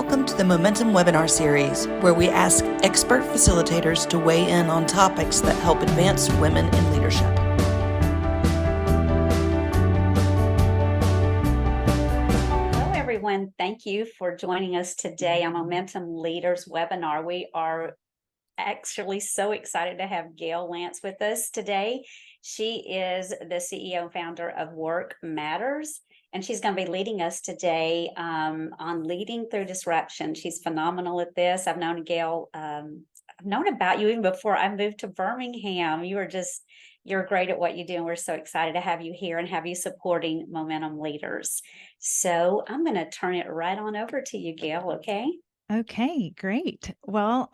Welcome to the Momentum webinar series, where we ask expert facilitators to weigh in on topics that help advance women in leadership. Hello, everyone. Thank you for joining us today on Momentum Leaders webinar. We are actually so excited to have Gayle Lantz with us today. She is the CEO and founder of WorkMatters, and she's going to be leading us today on leading through disruption. She's phenomenal at this. I've known Gayle, I've known about you even before I moved to Birmingham. You're great at what you do, and we're so excited to have you here and have you supporting Momentum Leaders. So I'm going to turn it right on over to you, Gayle, okay? Okay, great. Well,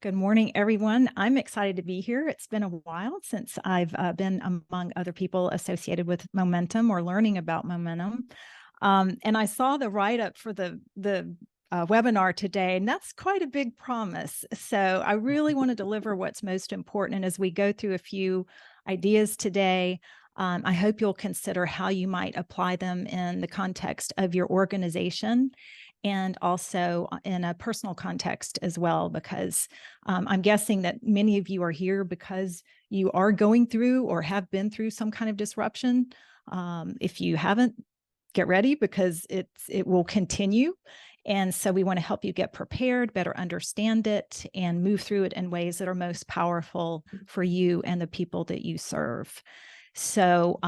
good morning, everyone. I'm excited to be here. It's been a while since I've been among other people associated with Momentum or learning about Momentum. And I saw the write-up for the webinar today, and that's quite a big promise. So I really want to deliver what's most important. And as we go through a few ideas today, I hope you'll consider how you might apply them in the context of your organization and also in a personal context as well, because I'm guessing that many of you are here because you are going through or have been through some kind of disruption. If you haven't, get ready because it will continue. And so we want to help you get prepared, better understand it, and move through it in ways that are most powerful for you and the people that you serve. So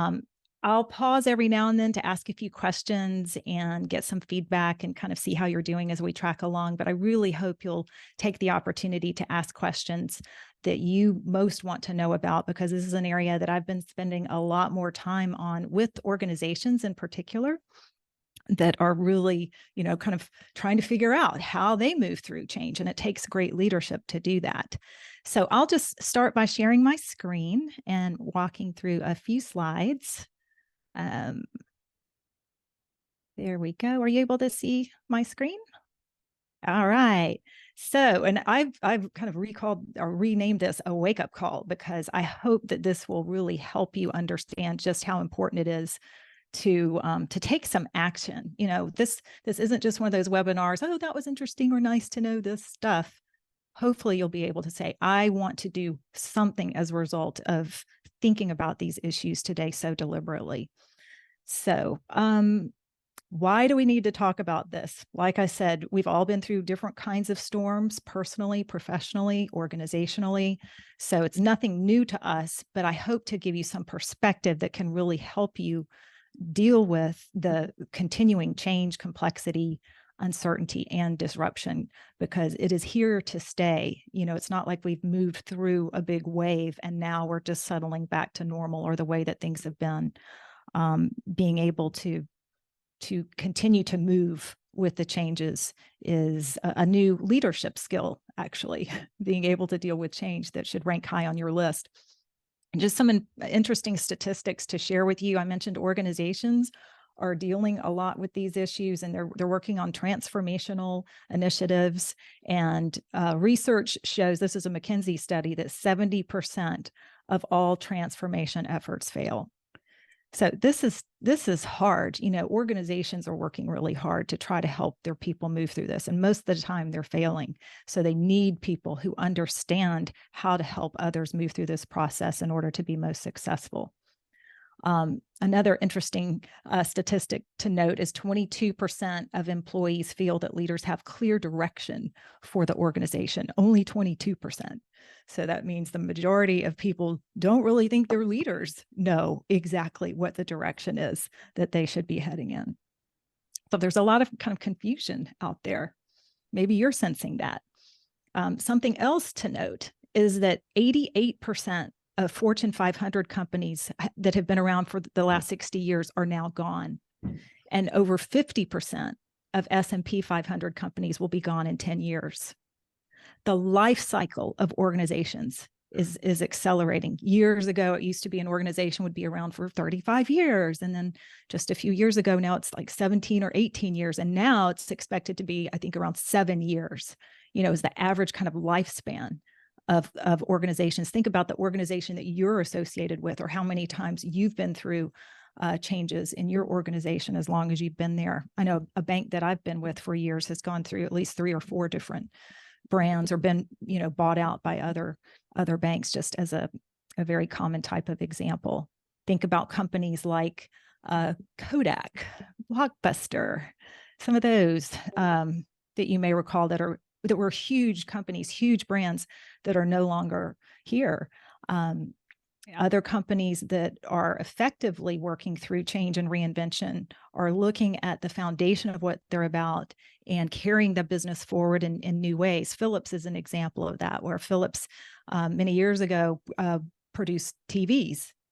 I'll pause every now and then to ask a few questions and get some feedback and kind of see how you're doing as we track along. But I really hope you'll take the opportunity to ask questions that you most want to know about, because this is an area that I've been spending a lot more time on with organizations in particular that are really, kind of trying to figure out how they move through change. And it takes great leadership to do that. So I'll just start by sharing my screen and walking through a few slides. There we go. Are you able to see my screen? All right. So, and I've kind of recalled or renamed this a wake-up call, because I hope that this will really help you understand just how important it is to take some action. This isn't just one of those webinars, oh, that was interesting or nice to know this stuff. Hopefully you'll be able to say, I want to do something as a result of thinking about these issues today so deliberately. So why do we need to talk about this? Like I said, we've all been through different kinds of storms, personally, professionally, organizationally. So it's nothing new to us, but I hope to give you some perspective that can really help you deal with the continuing change, complexity, uncertainty, and disruption, because it is here to stay. It's not like we've moved through a big wave and now we're just settling back to normal or the way that things have been. Being able to continue to move with the changes is a new leadership skill, actually, being able to deal with change that should rank high on your list. And just some interesting statistics to share with you. I mentioned organizations are dealing a lot with these issues, and they're working on transformational initiatives. And research shows, this is a McKinsey study, that 70% of all transformation efforts fail. So this is hard. Organizations are working really hard to try to help their people move through this. And most of the time they're failing. So they need people who understand how to help others move through this process in order to be most successful. Another interesting statistic to note is 22% of employees feel that leaders have clear direction for the organization, only 22%. So that means the majority of people don't really think their leaders know exactly what the direction is that they should be heading in. So there's a lot of kind of confusion out there. Maybe you're sensing that. Something else to note is that 88% of Fortune 500 companies that have been around for the last 60 years are now gone. And over 50% of S&P 500 companies will be gone in 10 years. The life cycle of organizations is accelerating. Years ago, it used to be an organization would be around for 35 years. And then just a few years ago, now it's like 17 or 18 years. And now it's expected to be, I think, around 7 years, is the average kind of lifespan of organizations. Think about the organization that you're associated with, or how many times you've been through changes in your organization as long as you've been there. I know a bank that I've been with for years has gone through at least 3 or 4 different brands or been, bought out by other banks, just as a very common type of example. Think about companies like Kodak, Blockbuster, some of those that you may recall that were huge companies, huge brands that are no longer here. Other companies that are effectively working through change and reinvention are looking at the foundation of what they're about and carrying the business forward in new ways. Philips is an example of that, where Philips many years ago produced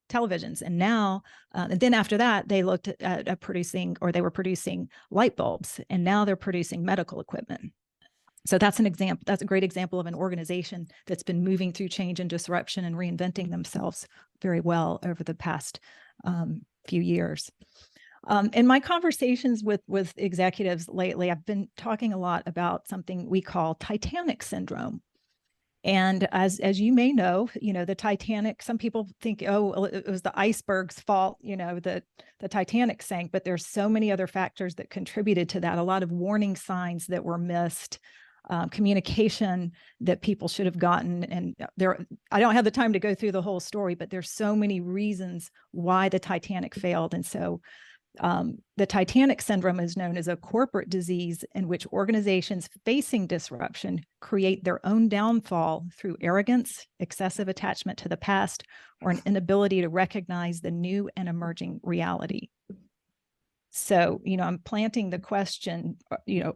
televisions, and now and then after that they looked at they were producing light bulbs, and now they're producing medical equipment. So that's an example. That's a great example of an organization that's been moving through change and disruption and reinventing themselves very well over the past few years. In my conversations with executives lately, I've been talking a lot about something we call Titanic syndrome. And as you may know, the Titanic, some people think, oh, it was the iceberg's fault, the Titanic sank, but there's so many other factors that contributed to that. A lot of warning signs that were missed, communication that people should have gotten. And I don't have the time to go through the whole story, but there's so many reasons why the Titanic failed. And so the Titanic syndrome is known as a corporate disease in which organizations facing disruption create their own downfall through arrogance, excessive attachment to the past, or an inability to recognize the new and emerging reality. So, I'm planting the question,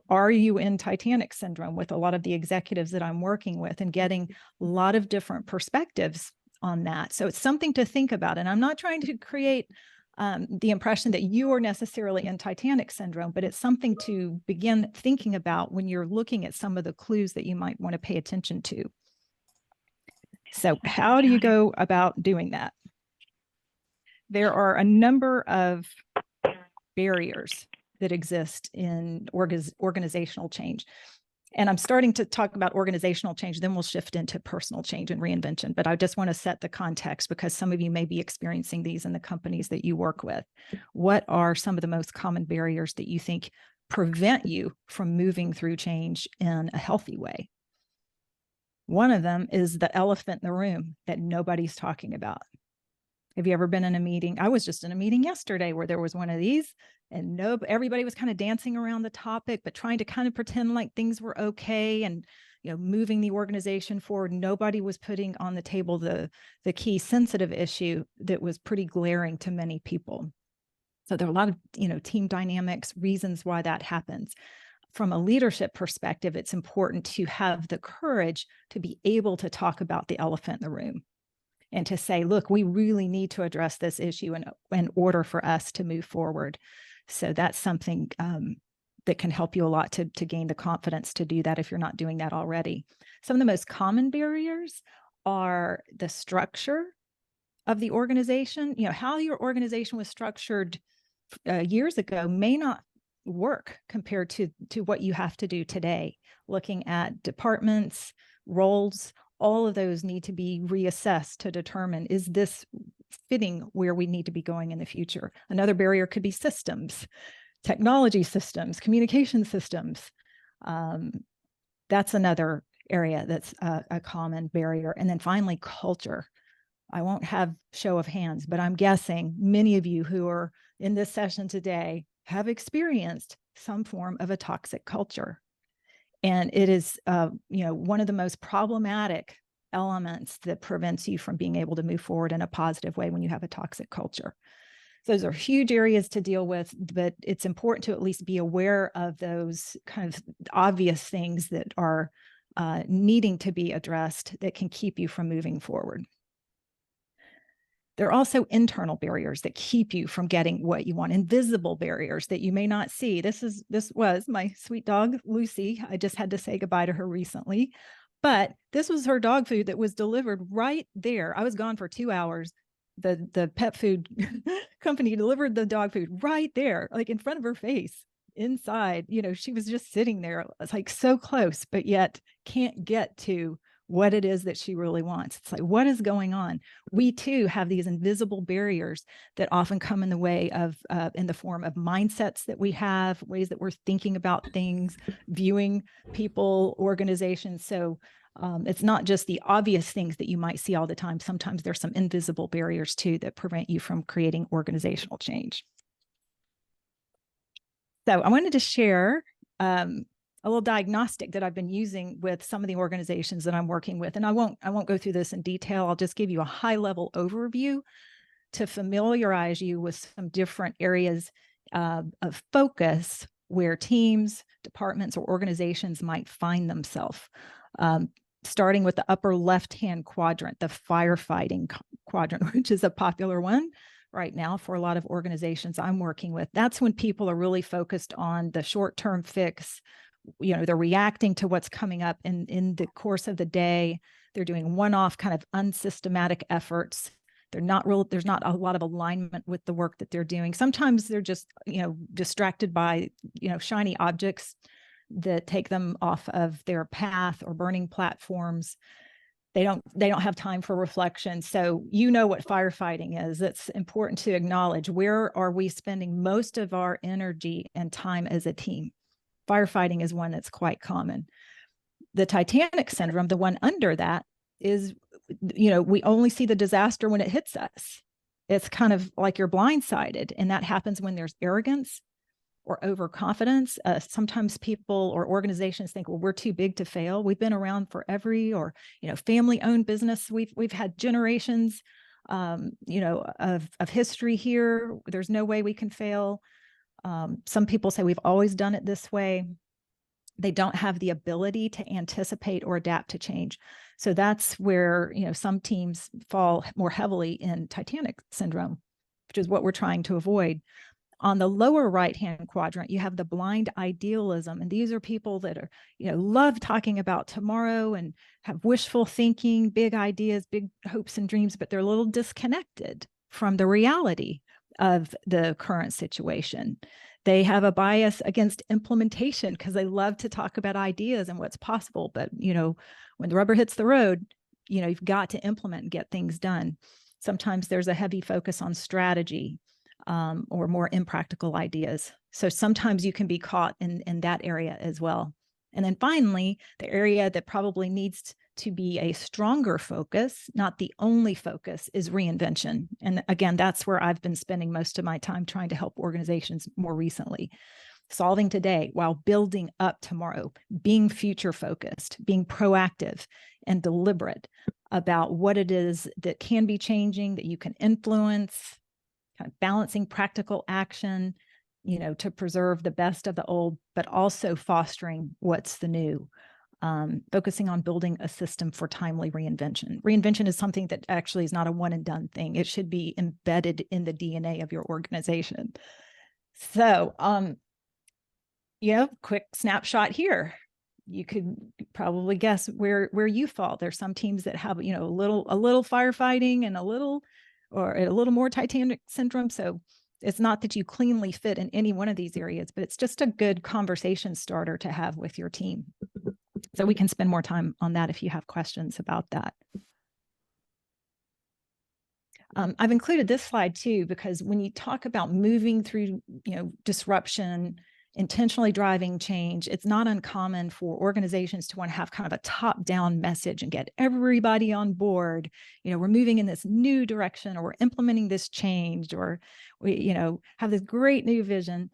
are you in Titanic syndrome with a lot of the executives that I'm working with, and getting a lot of different perspectives on that. So it's something to think about. And I'm not trying to create the impression that you are necessarily in Titanic syndrome, but it's something to begin thinking about when you're looking at some of the clues that you might want to pay attention to. So how do you go about doing that? There are a number of barriers that exist in organizational change. And I'm starting to talk about organizational change, then we'll shift into personal change and reinvention. But I just want to set the context because some of you may be experiencing these in the companies that you work with. What are some of the most common barriers that you think prevent you from moving through change in a healthy way? One of them is the elephant in the room that nobody's talking about. Have you ever been in a meeting? I was just in a meeting yesterday where there was one of these, and everybody was kind of dancing around the topic, but trying to kind of pretend like things were okay and moving the organization forward. Nobody was putting on the table the key sensitive issue that was pretty glaring to many people. So there are a lot of team dynamics, reasons why that happens. From a leadership perspective, it's important to have the courage to be able to talk about the elephant in the room. And to say, look, we really need to address this issue in order for us to move forward. So that's something that can help you a lot to gain the confidence to do that if you're not doing that already. Some of the most common barriers are the structure of the organization. How your organization was structured years ago may not work compared to what you have to do today. Looking at departments, roles, all of those need to be reassessed to determine, is this fitting where we need to be going in the future? Another barrier could be systems, technology systems, communication systems. That's another area that's a common barrier. And then finally, culture. I won't have show of hands, but I'm guessing many of you who are in this session today have experienced some form of a toxic culture. And it is, one of the most problematic elements that prevents you from being able to move forward in a positive way when you have a toxic culture. Those are huge areas to deal with, but it's important to at least be aware of those kind of obvious things that are needing to be addressed that can keep you from moving forward. There are also internal barriers that keep you from getting what you want, invisible barriers that you may not see. This was my sweet dog, Lucy. I just had to say goodbye to her recently, but this was her dog food that was delivered right there. I was gone for 2 hours. The pet food company delivered the dog food right there, like in front of her face, inside. She was just sitting there. It's like so close, but yet can't get to what it is that she really wants. It's like, what is going on? We too have these invisible barriers that often come in the way of, in the form of mindsets that we have, ways that we're thinking about things, viewing people, organizations. So it's not just the obvious things that you might see all the time. Sometimes there's some invisible barriers too that prevent you from creating organizational change. So I wanted to share a little diagnostic that I've been using with some of the organizations that I'm working with. And I won't go through this in detail. I'll just give you a high-level overview to familiarize you with some different areas of focus where teams, departments, or organizations might find themselves. Starting with the upper left-hand quadrant, the firefighting quadrant, which is a popular one right now for a lot of organizations I'm working with. That's when people are really focused on the short-term fix. They're reacting to what's coming up in the course of the day. They're doing one-off kind of unsystematic efforts. There's not a lot of alignment with the work that they're doing. Sometimes they're just, distracted by, shiny objects that take them off of their path, or burning platforms. They don't have time for reflection. So what firefighting is. It's important to acknowledge, where are we spending most of our energy and time as a team? Firefighting is one that's quite common. The Titanic syndrome, the one under that, is, we only see the disaster when it hits us. It's kind of like you're blindsided. And that happens when there's arrogance or overconfidence. Sometimes people or organizations think, well, we're too big to fail. We've been around forever, or, family-owned business. We've had generations, of history here. There's no way we can fail. Some people say we've always done it this way. They don't have the ability to anticipate or adapt to change. So that's where, some teams fall more heavily in Titanic syndrome, which is what we're trying to avoid. On the lower right-hand quadrant, you have the blind idealism. And these are people that are, love talking about tomorrow and have wishful thinking, big ideas, big hopes and dreams, but they're a little disconnected from the reality of the current situation. They have a bias against implementation because they love to talk about ideas and what's possible. But, when the rubber hits the road, you've got to implement and get things done. Sometimes there's a heavy focus on strategy, or more impractical ideas. So sometimes you can be caught in that area as well. And then finally, the area that probably needs to be a stronger focus, not the only focus, is reinvention. And again, that's where I've been spending most of my time trying to help organizations more recently. Solving today while building up tomorrow, being future focused, being proactive and deliberate about what it is that can be changing, that you can influence, kind of balancing practical action, to preserve the best of the old, but also fostering what's the new, focusing on building a system for timely reinvention. Reinvention is something that actually is not a one and done thing. It should be embedded in the DNA of your organization. So, quick snapshot here. You could probably guess where you fall. There's some teams that have, a little firefighting and a little more Titanic syndrome. So it's not that you cleanly fit in any one of these areas, but it's just a good conversation starter to have with your team. So we can spend more time on that if you have questions about that. I've included this slide too, because when you talk about moving through, disruption, intentionally driving change, it's not uncommon for organizations to want to have kind of a top-down message and get everybody on board. We're moving in this new direction, or we're implementing this change, or we, have this great new vision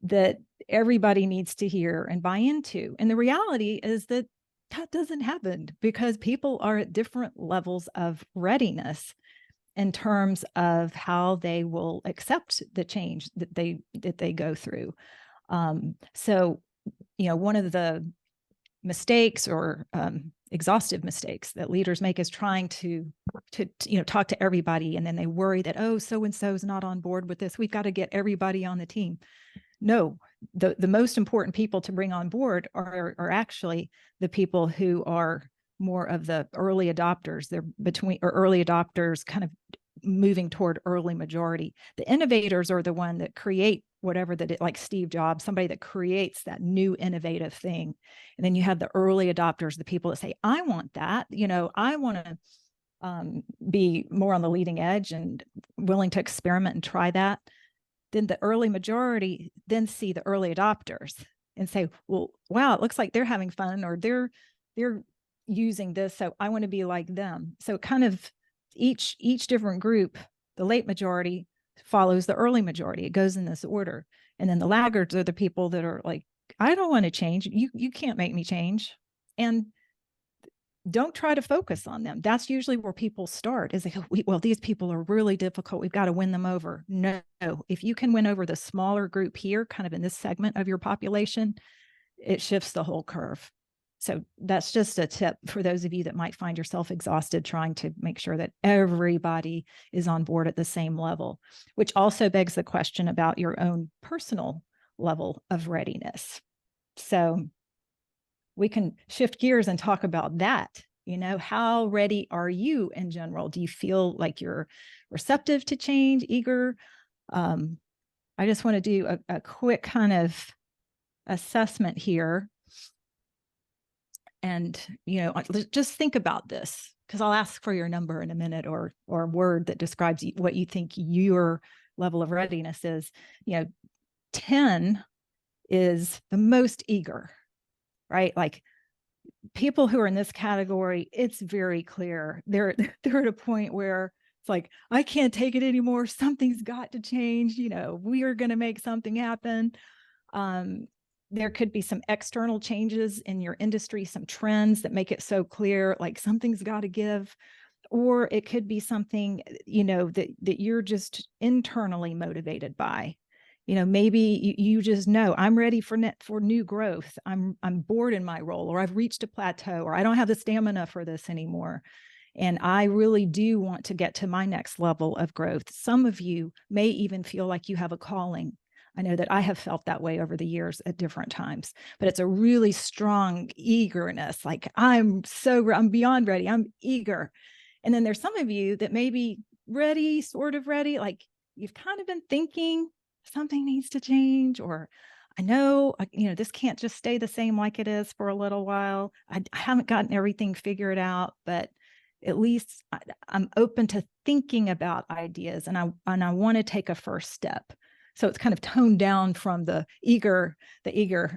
that everybody needs to hear and buy into. And the reality is that doesn't happen, because people are at different levels of readiness in terms of how they will accept the change that they go through. So, one of the mistakes, or exhaustive mistakes that leaders make, is trying to talk to everybody, and then they worry that, oh, so-and-so is not on board with this. We've got to get everybody on the team. No, the most important people to bring on board are actually the people who are more of the early adopters. They're early adopters kind of moving toward early majority. The innovators are the one that create whatever that, like Steve Jobs, somebody that creates that new innovative thing. And then you have the early adopters, the people that say, I want that, I want to be more on the leading edge and willing to experiment and try that. Then the early majority then see the early adopters and say, well, wow, it looks like they're having fun, or they're using this, so I want to be like them. So kind of each different group, the late majority follows the early majority. It goes in this order. And then the laggards are the people that are like, I don't want to change. You can't make me change. And don't try to focus on them. That's usually where people start, is like, well, these people are really difficult. We've got to win them over. No, if you can win over the smaller group here, kind of in this segment of your population, it shifts the whole curve. So that's just a tip for those of you that might find yourself exhausted trying to make sure that everybody is on board at the same level, which also begs the question about your own personal level of readiness. So we can shift gears and talk about that. How ready are you in general? Do you feel like you're receptive to change, eager? I just want to do a quick kind of assessment here. And, just think about this, because I'll ask for your number in a minute, or a word that describes what you think your level of readiness is. 10 is the most eager, right? Like, people who are in this category, it's very clear. They're at a point where it's like, I can't take it anymore. Something's got to change. We are going to make something happen. There could be some external changes in your industry, some trends that make it so clear, like something's got to give. Or it could be something, that you're just internally motivated by. Maybe you just know, I'm ready for new growth. I'm bored in my role, or I've reached a plateau, or I don't have the stamina for this anymore. And I really do want to get to my next level of growth. Some of you may even feel like you have a calling. I know that I have felt that way over the years at different times, but it's a really strong eagerness. Like, I'm beyond ready. I'm eager. And then there's some of you that may be ready, sort of ready. Like, you've kind of been thinking something needs to change, or I know, this can't just stay the same like it is for a little while. I haven't gotten everything figured out, but at least I'm open to thinking about ideas, and I want to take a first step. So it's kind of toned down from the eager.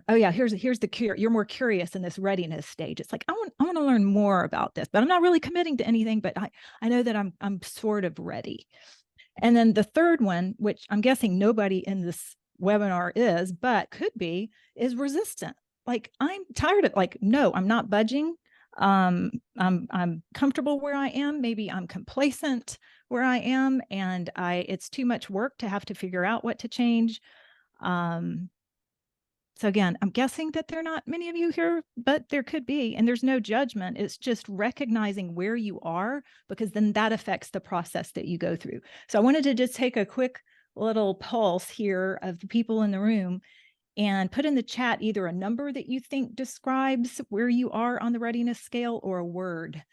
Oh yeah, here's the cure. You're more curious in this readiness stage. It's like, I want to learn more about this, but I'm not really committing to anything, but I know that I'm sort of ready. And then the third one, which I'm guessing nobody in this webinar is, but could be, is resistant. Like, I'm tired of, like, no, I'm not budging. I'm comfortable where I am. Maybe I'm complacent where I am, and it's too much work to have to figure out what to change. So again, I'm guessing that there are not many of you here, but there could be, and there's no judgment. It's just recognizing where you are, because then that affects the process that you go through. So I wanted to just take a quick little pulse here of the people in the room and put in the chat either a number that you think describes where you are on the readiness scale, or a word.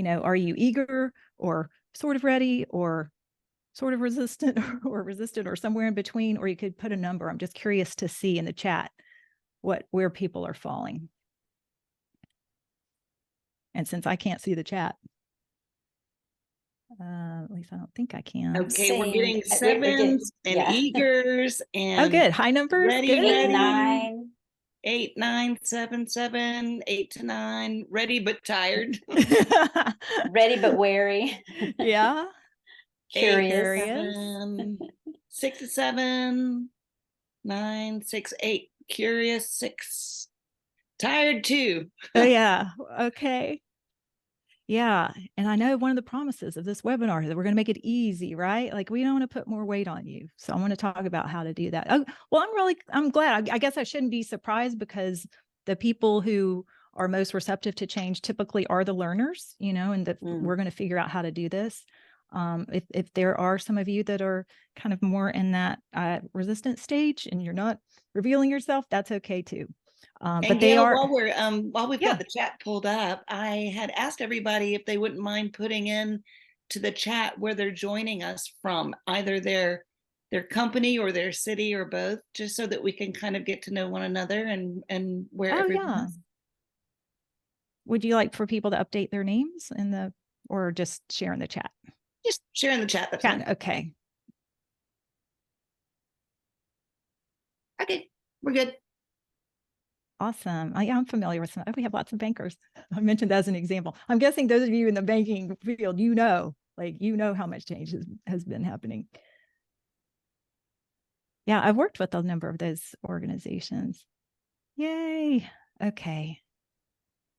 Are you eager, or sort of ready, or sort of resistant, or resistant, or somewhere in between? Or you could put a number. I'm just curious to see in the chat where people are falling. And since I can't see the chat, at least I don't think I can. Okay, we're getting sevens and eagers and good. High numbers. Ready, good. 8, 9. 8, 9, 7, 7, 8 to 9. Ready but tired. Ready but wary. Yeah. Curious. 7, 6 to 7, 9, 6, 8. Curious, 6. Tired 2. Oh yeah. Okay. Yeah. And I know one of the promises of this webinar is that we're going to make it easy, right? Like, we don't want to put more weight on you. So I want to talk about how to do that. Oh, well, I'm glad. I guess I shouldn't be surprised, because the people who are most receptive to change typically are the learners, and that we're going to figure out how to do this. If there are some of you that are kind of more in that resistant stage and you're not revealing yourself, that's okay too. But they Gayle, are, while we've got the chat pulled up, I had asked everybody if they wouldn't mind putting in to the chat where they're joining us from, either their their company or their city or both, just so that we can kind of get to know one another and where everyone yeah. is. Would you like for people to update their names or just share in the chat? Just share in the chat. That's fine. Okay. Okay, we're good. Awesome. I'm familiar with some. We have lots of bankers. I mentioned that as an example. I'm guessing those of you in the banking field, how much change has been happening. Yeah, I've worked with a number of those organizations. Yay. Okay.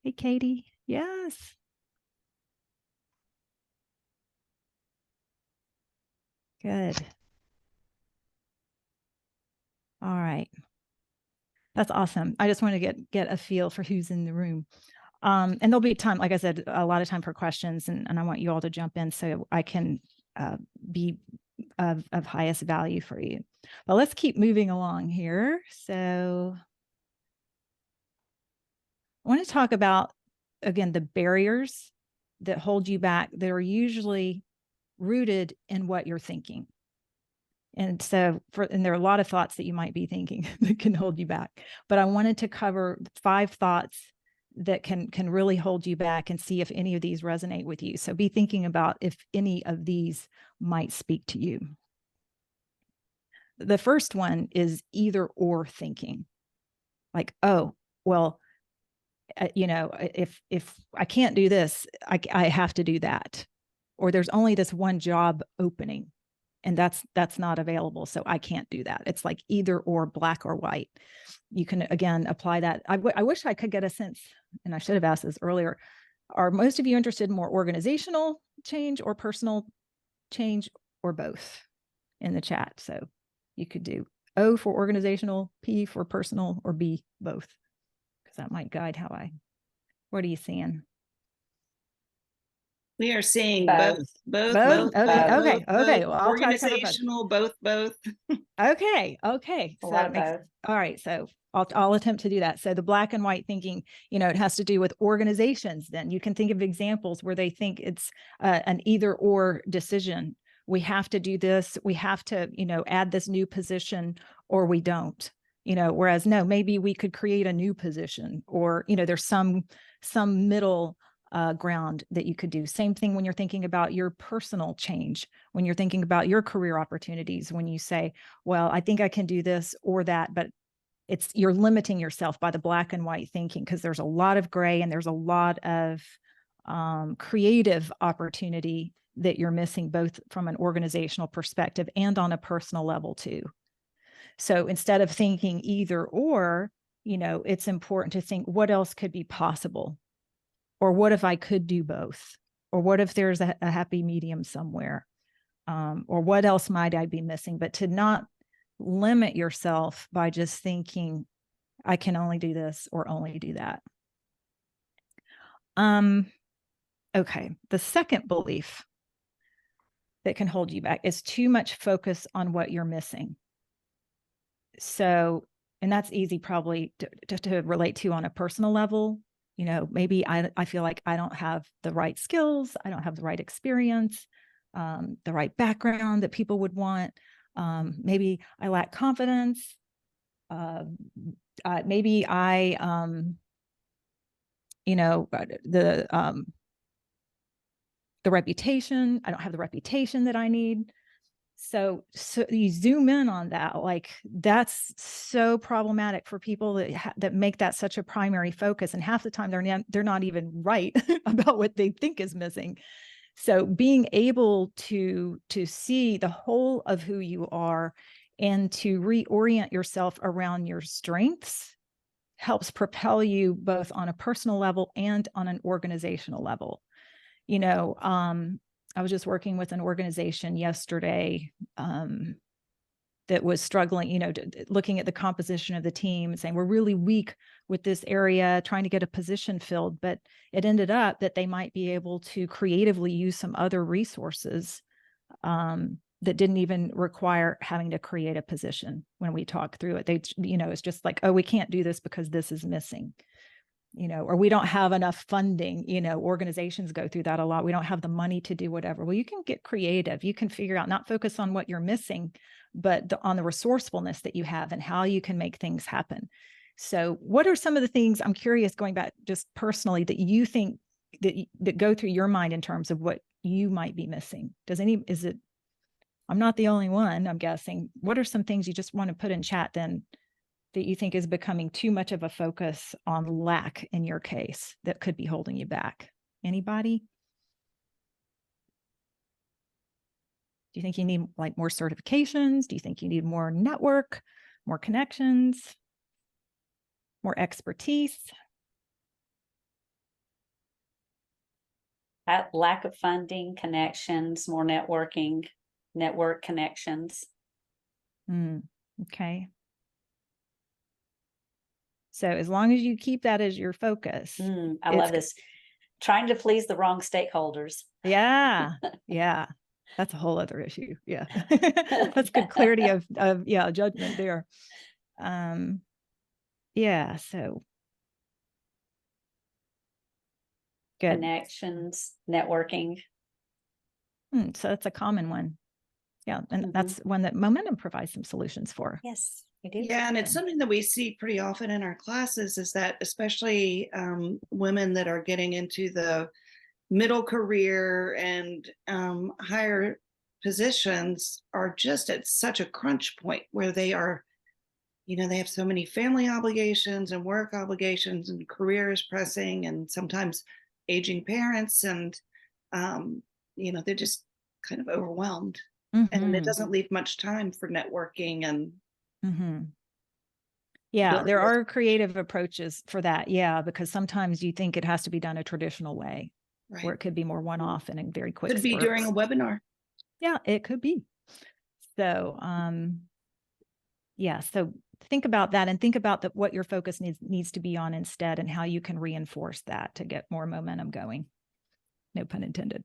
Hey, Katie. Yes. Good. All right. That's awesome. I just want to get a feel for who's in the room. And there'll be time, like I said, a lot of time for questions, and I want you all to jump in so I can be of highest value for you. But let's keep moving along here. So I want to talk about, again, the barriers that hold you back that are usually rooted in what you're thinking. And so and there are a lot of thoughts that you might be thinking that can hold you back. But I wanted to cover 5 thoughts that can really hold you back and see if any of these resonate with you. So be thinking about if any of these might speak to you. The first one is either or thinking. Like, oh, well, if I can't do this, I have to do that. Or there's only this one job opening, and that's not available, so I can't do that. It's like either or, black or white. You can, again, apply that. I wish I could get a sense, and I should have asked this earlier. Are most of you interested in more organizational change or personal change, or both, in the chat? So you could do O for organizational, P for personal, or B, both, because that might guide what are you seeing? We are seeing Both. both. Okay. Well, I'll try to cover both. Organizational, both. Okay. A lot of both. All right. So I'll attempt to do that. So the black and white thinking, it has to do with organizations. Then you can think of examples where they think it's an either or decision. We have to do this. We have to, add this new position, or we don't. Whereas no, maybe we could create a new position, or there's some middle ground that you could do. Same thing when you're thinking about your personal change, when you're thinking about your career opportunities, when you say, well, I think I can do this or that, but you're limiting yourself by the black and white thinking, because there's a lot of gray and there's a lot of creative opportunity that you're missing, both from an organizational perspective and on a personal level too. So instead of thinking either or, it's important to think, what else could be possible? Or what if I could do both? Or what if there's a happy medium somewhere? Or what else might I be missing? But to not limit yourself by just thinking, I can only do this or only do that. Okay, the second belief that can hold you back is too much focus on what you're missing. So, and that's easy probably to relate to on a personal level. Maybe I feel like I don't have the right skills, I don't have the right experience, the right background that people would want. Maybe I lack confidence. Maybe I, the reputation, I don't have the reputation that I need. So you zoom in on that, like that's so problematic for people that make that such a primary focus. And half the time they're not even right about what they think is missing. So being able to see the whole of who you are and to reorient yourself around your strengths helps propel you both on a personal level and on an organizational level. I was just working with an organization yesterday that was struggling, looking at the composition of the team and saying, we're really weak with this area, trying to get a position filled. But it ended up that they might be able to creatively use some other resources that didn't even require having to create a position. When we talk through it, it's just like, oh, we can't do this because this is missing. or we don't have enough funding. Organizations go through that a lot. We don't have the money to do whatever. Well, you can get creative. You can figure out, not focus on what you're missing, but on the resourcefulness that you have and how you can make things happen. So what are some of the things, I'm curious, going back just personally, that you think that go through your mind in terms of what you might be missing? I'm not the only one, I'm guessing. What are some things you just want to put in chat then that you think is becoming too much of a focus on lack in your case that could be holding you back? Anybody? Do you think you need like more certifications? Do you think you need more network, more connections, more expertise? That lack of funding, connections, more networking, network connections. Okay. So as long as you keep that as your focus. I love this. Trying to please the wrong stakeholders. Yeah. Yeah. That's a whole other issue. Yeah. That's good clarity of judgment there. Yeah. So good. Connections, networking. So that's a common one. Yeah. And that's one that Momentum provides some solutions for. Yes, we do. Yeah, and it's something that we see pretty often in our classes, is that especially women that are getting into the middle career and higher positions are just at such a crunch point where they are, they have so many family obligations and work obligations, and career is pressing, and sometimes aging parents, and they're just kind of overwhelmed. And it doesn't leave much time for networking and yeah, there are creative approaches for that. Yeah, because sometimes you think it has to be done a traditional way, right. Where it could be more one-off and in very quick Could be spurts. during a webinar. Yeah, it could be. So so think about that, and think about what your focus needs to be on instead, and how you can reinforce that to get more momentum going. No pun intended.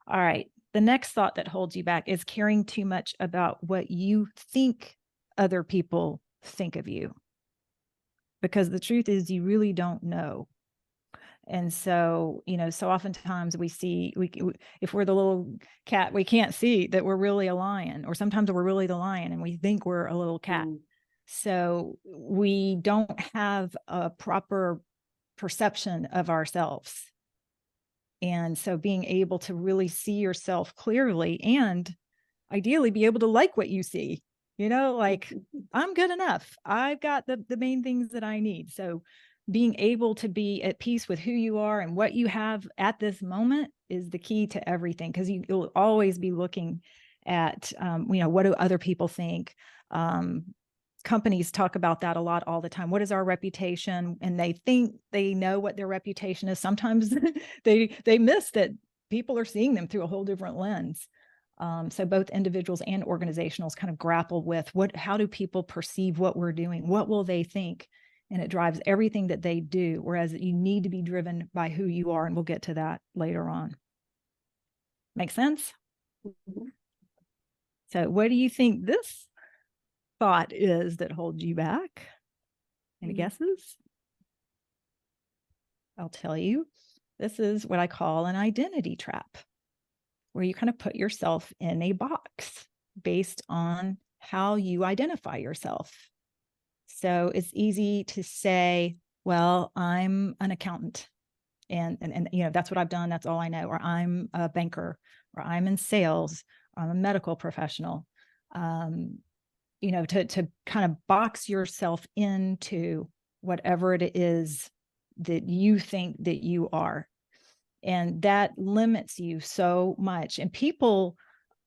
All right. The next thought that holds you back is caring too much about what you think other people think of you. Because the truth is, you really don't know. And so, so oftentimes we see, if we're the little cat, we can't see that we're really a lion, or sometimes we're really the lion and we think we're a little cat. So we don't have a proper perception of ourselves. And so being able to really see yourself clearly, and ideally be able to like what you see, like I'm good enough. I've got the main things that I need. So being able to be at peace with who you are and what you have at this moment is the key to everything, because you'll always be looking at, what do other people think? Companies talk about that a lot all the time. What is our reputation? And they think they know what their reputation is. Sometimes they miss that people are seeing them through a whole different lens. So both individuals and organizationals kind of grapple with how do people perceive what we're doing? What will they think? And it drives everything that they do, whereas you need to be driven by who you are. And we'll get to that later on. Make sense? So what do you think this thought is that holds you back? Any guesses? I'll tell you. This is what I call an identity trap, where you kind of put yourself in a box based on how you identify yourself. So it's easy to say, well, I'm an accountant, and that's what I've done. That's all I know. Or I'm a banker, or I'm in sales, or I'm a medical professional. To kind of box yourself into whatever it is that you think that you are. And that limits you so much. And people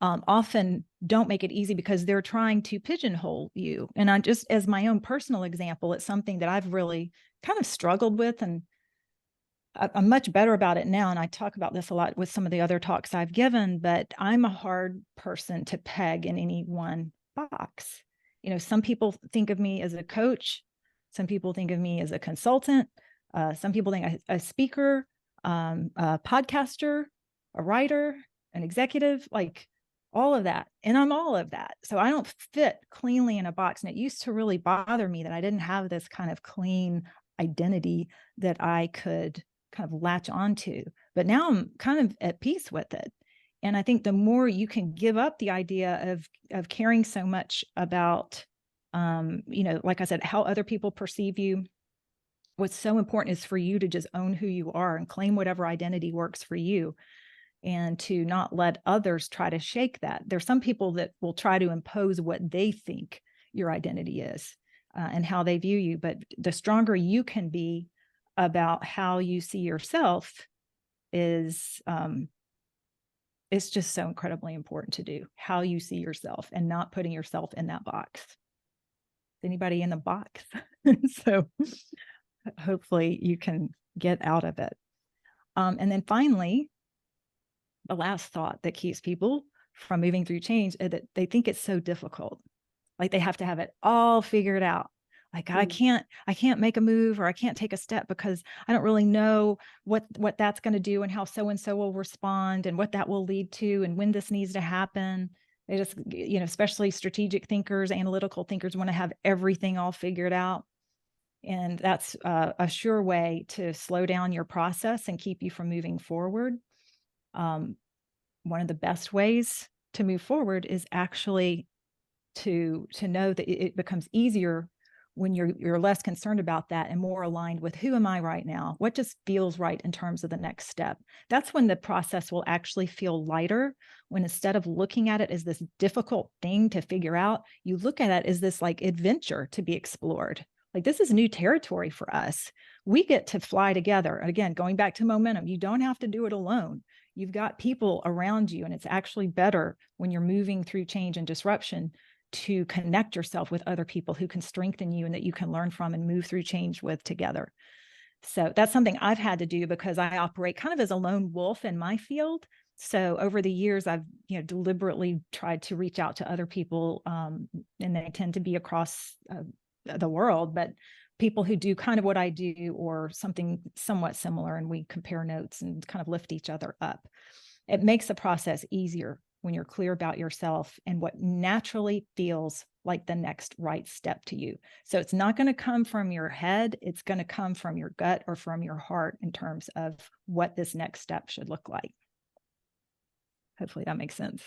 often don't make it easy because they're trying to pigeonhole you. And I just, as my own personal example, it's something that I've really kind of struggled with, and I'm much better about it now. And I talk about this a lot with some of the other talks I've given, but I'm a hard person to peg in any one box. Some people think of me as a coach. Some people think of me as a consultant. Some people think a speaker, a podcaster, a writer, an executive, like all of that. And I'm all of that. So I don't fit cleanly in a box. And it used to really bother me that I didn't have this kind of clean identity that I could kind of latch onto. But now I'm kind of at peace with it. And I think the more you can give up the idea of caring so much about, like I said, how other people perceive you, what's so important is for you to just own who you are and claim whatever identity works for you, and to not let others try to shake that. There's some people that will try to impose what they think your identity is and how they view you. But the stronger you can be about how you see yourself is, it's just so incredibly important to do, how you see yourself and not putting yourself in that box. Anybody in the box? So hopefully you can get out of it. And then finally, the last thought that keeps people from moving through change is that they think it's so difficult. Like they have to have it all figured out. Like I can't make a move, or I can't take a step because I don't really know what that's going to do and how so-and-so will respond and what that will lead to and when this needs to happen. They just, especially strategic thinkers, analytical thinkers, want to have everything all figured out. And that's a sure way to slow down your process and keep you from moving forward. One of the best ways to move forward is actually to know that it becomes easier when you're less concerned about that and more aligned with who am I right now? What just feels right in terms of the next step? That's when the process will actually feel lighter, when instead of looking at it as this difficult thing to figure out, you look at it as this like adventure to be explored. Like this is new territory for us. We get to fly together. Again, going back to momentum, you don't have to do it alone. You've got people around you, and it's actually better when you're moving through change and disruption to connect yourself with other people who can strengthen you and that you can learn from and move through change with together. So that's something I've had to do because I operate kind of as a lone wolf in my field. So over the years, I've deliberately tried to reach out to other people, and they tend to be across the world, but people who do kind of what I do or something somewhat similar, and we compare notes and kind of lift each other up. It makes the process easier when you're clear about yourself and what naturally feels like the next right step to you. So it's not going to come from your head. It's going to come from your gut or from your heart in terms of what this next step should look like. Hopefully that makes sense.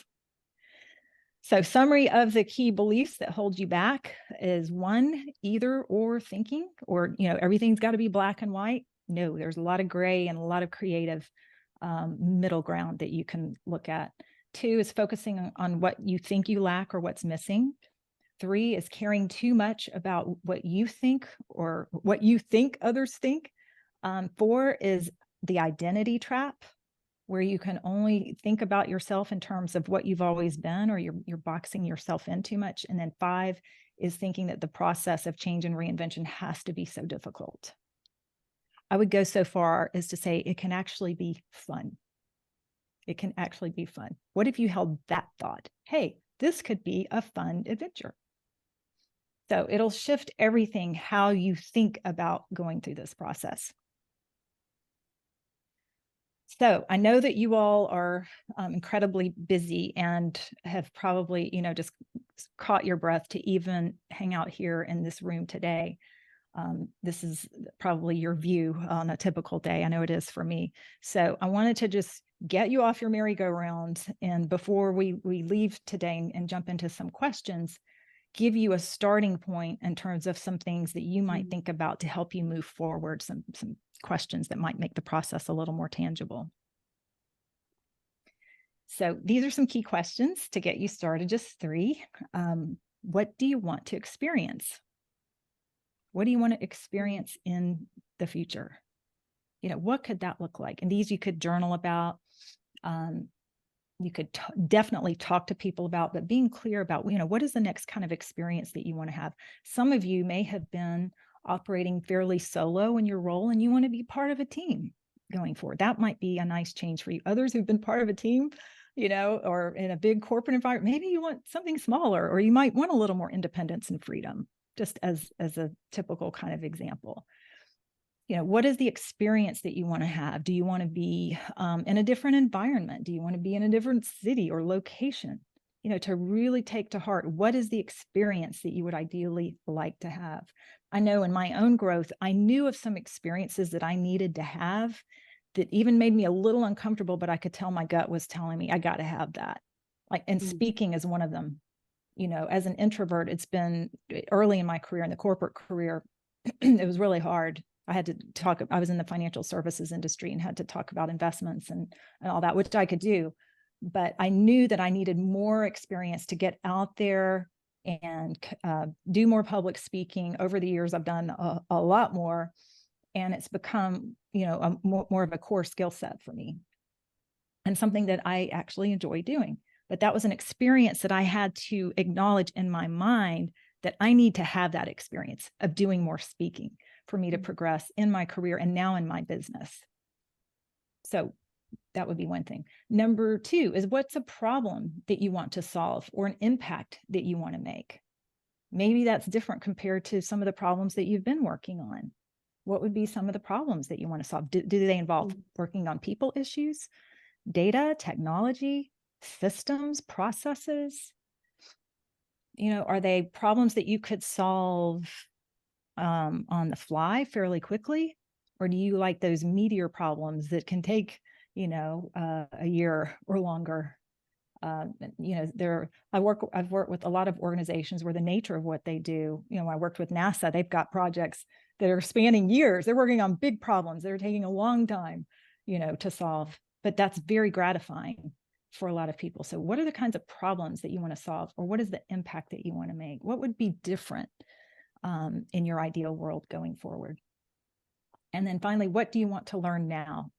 So summary of the key beliefs that hold you back is 1, either or thinking, or, everything's got to be black and white. No, there's a lot of gray and a lot of creative middle ground that you can look at. 2 is focusing on what you think you lack or what's missing. 3 is caring too much about what you think or what you think others think. 4 is the identity trap, where you can only think about yourself in terms of what you've always been, or you're boxing yourself in too much. And then 5 is thinking that the process of change and reinvention has to be so difficult. I would go so far as to say it can actually be fun. It can actually be fun. What if you held that thought? Hey, this could be a fun adventure. So it'll shift everything, how you think about going through this process. So I know that you all are incredibly busy and have probably, just caught your breath to even hang out here in this room today. This is probably your view on a typical day. I know it is for me. So I wanted to just get you off your merry-go-round, and before we leave today and jump into some questions, give you a starting point in terms of some things that you might think about to help you move forward, some questions that might make the process a little more tangible. So these are some key questions to get you started, just 3. What do you want to experience? What do you want to experience in the future? What could that look like? And these you could journal about. You could definitely talk to people about, but being clear about, what is the next kind of experience that you want to have? Some of you may have been operating fairly solo in your role, and you want to be part of a team going forward. That might be a nice change for you. Others who've been part of a team, or in a big corporate environment, maybe you want something smaller, or you might want a little more independence and freedom, just as a typical kind of example. What is the experience that you want to have? Do you want to be in a different environment? Do you want to be in a different city or location? to really take to heart, what is the experience that you would ideally like to have? I know in my own growth, I knew of some experiences that I needed to have that even made me a little uncomfortable, but I could tell my gut was telling me I got to have that. Like, and speaking is one of them. As an introvert, it's been early in my career, in the corporate career, it was really hard. I had to talk, I was in the financial services industry and had to talk about investments and all that, which I could do. But I knew that I needed more experience to get out there and do more public speaking. Over the years, I've done a lot more, and it's become, more of a core skill set for me and something that I actually enjoy doing. But that was an experience that I had to acknowledge in my mind that I need to have that experience of doing more speaking for me to progress in my career and now in my business. So that would be one thing. Number two is, what's a problem that you want to solve or an impact that you want to make? Maybe that's different compared to some of the problems that you've been working on. What would be some of the problems that you want to solve? Do they involve working on people issues, data, technology, systems, processes? Are they problems that you could solve on the fly fairly quickly? Or do you like those meatier problems that can take, a year or longer? I've worked with a lot of organizations where the nature of what they do, I worked with NASA, they've got projects that are spanning years. They're working on big problems that are taking a long time, to solve, but that's very gratifying for a lot of people. So what are the kinds of problems that you want to solve, or what is the impact that you want to make? What would be different in your ideal world going forward? And then finally, what do you want to learn now?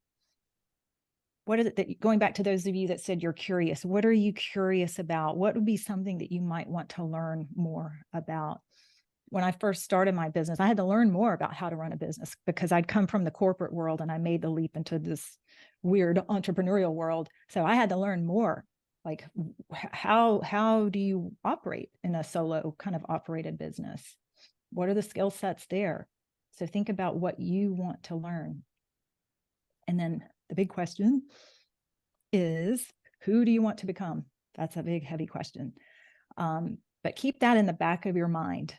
What is it that, going back to those of you that said you're curious, what are you curious about? What would be something that you might want to learn more about? When I first started my business, I had to learn more about how to run a business because I'd come from the corporate world and I made the leap into this weird entrepreneurial world. So I had to learn more, like how do you operate in a solo kind of operated business? What are the skill sets there? So think about what you want to learn. And then the big question is, who do you want to become? That's a big, heavy question. But keep that in the back of your mind.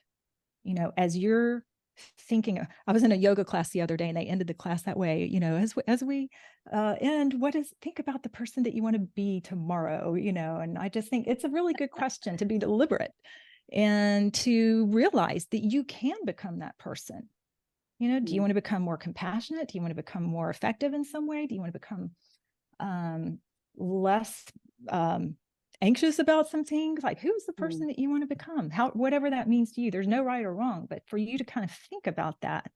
As you're thinking, I was in a yoga class the other day and they ended the class that way, as we end, think about the person that you want to be tomorrow, and I just think it's a really good question to be deliberate and to realize that you can become that person. Do you want to become more compassionate? Do you want to become more effective in some way? Do you want to become less anxious about some things? Like, who's the person that you want to become? Whatever that means to you. There's no right or wrong, but for you to kind of think about that.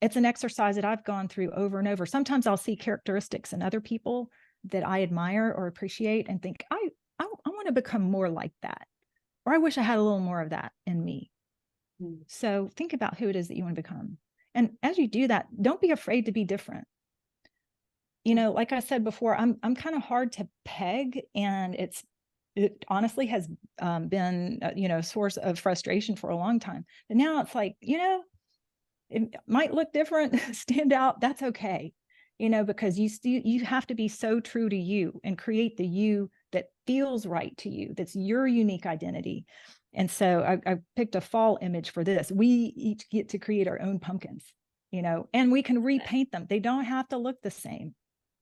It's an exercise that I've gone through over and over. Sometimes I'll see characteristics in other people that I admire or appreciate and think, I want to become more like that. Or I wish I had a little more of that in me. So think about who it is that you want to become. And as you do that, don't be afraid to be different. Like I said before, I'm kind of hard to peg, and it honestly has been, a source of frustration for a long time. But now it's like, it might look different, stand out. That's okay. Because you have to be so true to you and create the you that feels right to you. That's your unique identity. And so I picked a fall image for this. We each get to create our own pumpkins, and we can repaint them. They don't have to look the same.